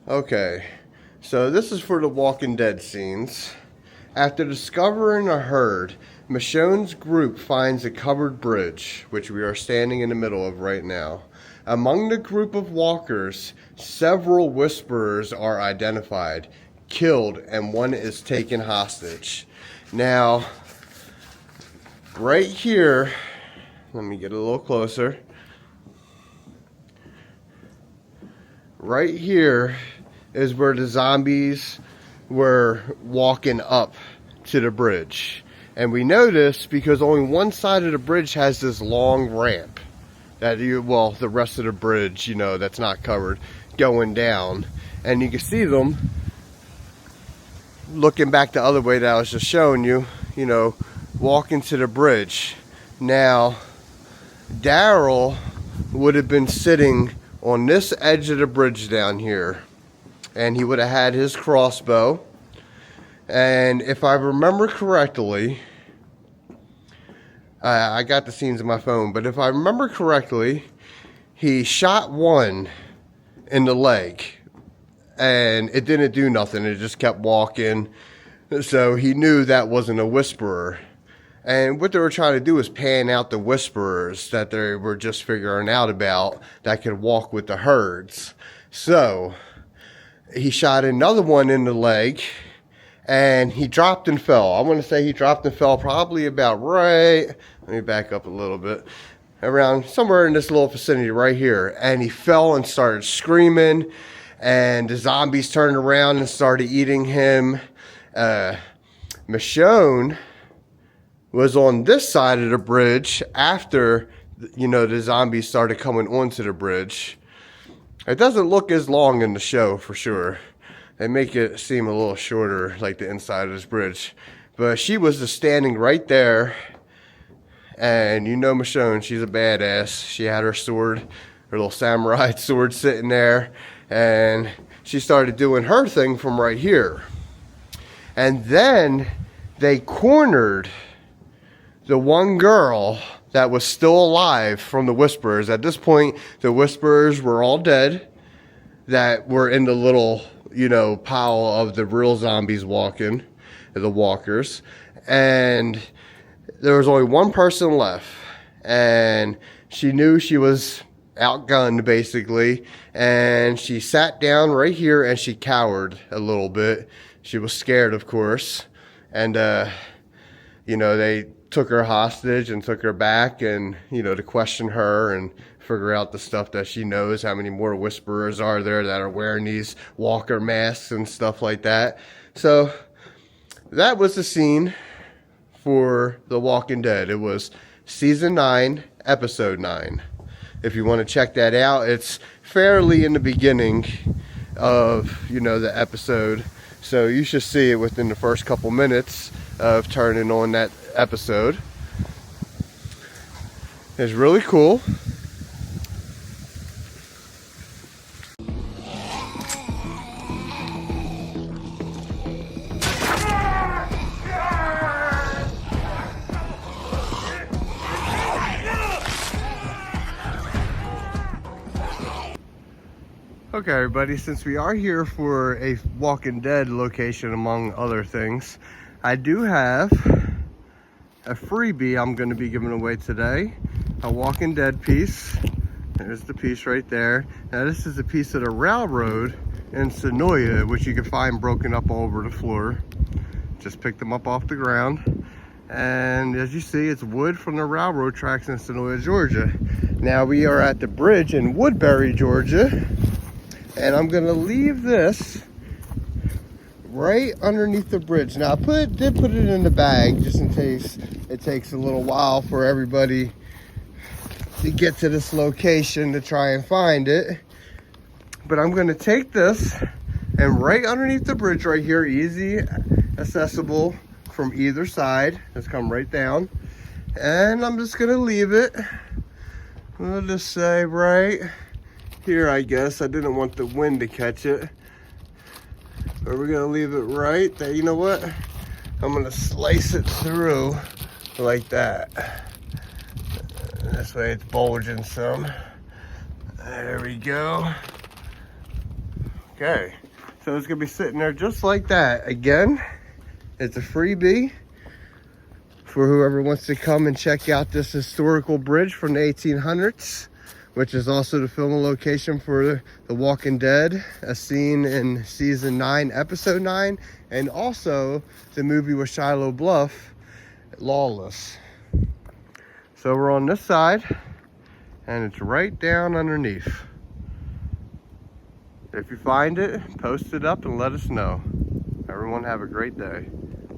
Okay, so this is for the Walking Dead scenes. After discovering a herd, Michonne's group finds a covered bridge, which we are standing in the middle of right now. Among the group of walkers, several whisperers are identified, killed, and one is taken hostage. Now, right here, let me get a little closer. Right here is where the zombies were walking up to the bridge. And we know this because only one side of the bridge has this long ramp. The rest of the bridge, that's not covered, going down. And you can see them looking back the other way that I was just showing you, walking to the bridge. Now, Daryl would have been sitting on this edge of the bridge down here, and he would have had his crossbow. And if I remember correctly, I got the scenes in my phone, but if I remember correctly, he shot one in the leg, and it didn't do nothing. It just kept walking. So he knew that wasn't a whisperer. And what they were trying to do was pan out the whisperers that they were just figuring out about that could walk with the herds. So he shot another one in the leg, and he dropped and fell. I want to say he dropped and fell probably about right, let me back up a little bit, around somewhere in this little vicinity right here. And he fell and started screaming, and the zombies turned around and started eating him. Michonne was on this side of the bridge after, the zombies started coming onto the bridge. It doesn't look as long in the show for sure. They make it seem a little shorter, like the inside of this bridge. But she was just standing right there. And Michonne, she's a badass. She had her sword, her little samurai sword sitting there. And she started doing her thing from right here. And then they cornered the one girl that was still alive from the whisperers. At this point, the whisperers were all dead that were in the little, pile of the real zombies walking, the walkers. And there was only one person left. And she knew she was outgunned, basically. And she sat down right here and she cowered a little bit. She was scared, of course. And, they took her hostage and took her back and, to question her and figure out the stuff that she knows, how many more whisperers are there that are wearing these walker masks and stuff like that. So that was the scene for The Walking Dead. It was season 9, episode 9. If you want to check that out, it's fairly in the beginning of, the episode. So you should see it within the first couple minutes of turning on that episode. It's really cool. Okay, everybody, since we are here for a Walking Dead location, among other things, I do have a freebie I'm going to be giving away today. A Walking Dead piece. There's the piece right there. Now, this is a piece of the railroad in Sonoya, which you can find broken up all over the floor. Just picked them up off the ground. And as you see, it's wood from the railroad tracks in Sonoya, Georgia. Now, we are at the bridge in Woodbury, Georgia. And I'm gonna leave this right underneath the bridge. Now I did put it in the bag just in case it takes a little while for everybody to get to this location to try and find it. But I'm gonna take this, and right underneath the bridge right here, easy accessible from either side, just come right down. And I'm just gonna leave it, we'll just say right here, I guess. I didn't want the wind to catch it. But we're gonna leave it right there. You know what? I'm gonna slice it through like that. This way it's bulging some. There we go. Okay, so it's gonna be sitting there just like that. Again, it's a freebie for whoever wants to come and check out this historical bridge from the 1800s, which is also the film location for The Walking Dead, a scene in season 9, episode 9, and also the movie with Shia LaBeouf, Lawless. So we're on this side, and it's right down underneath. If you find it, post it up and let us know. Everyone have a great day.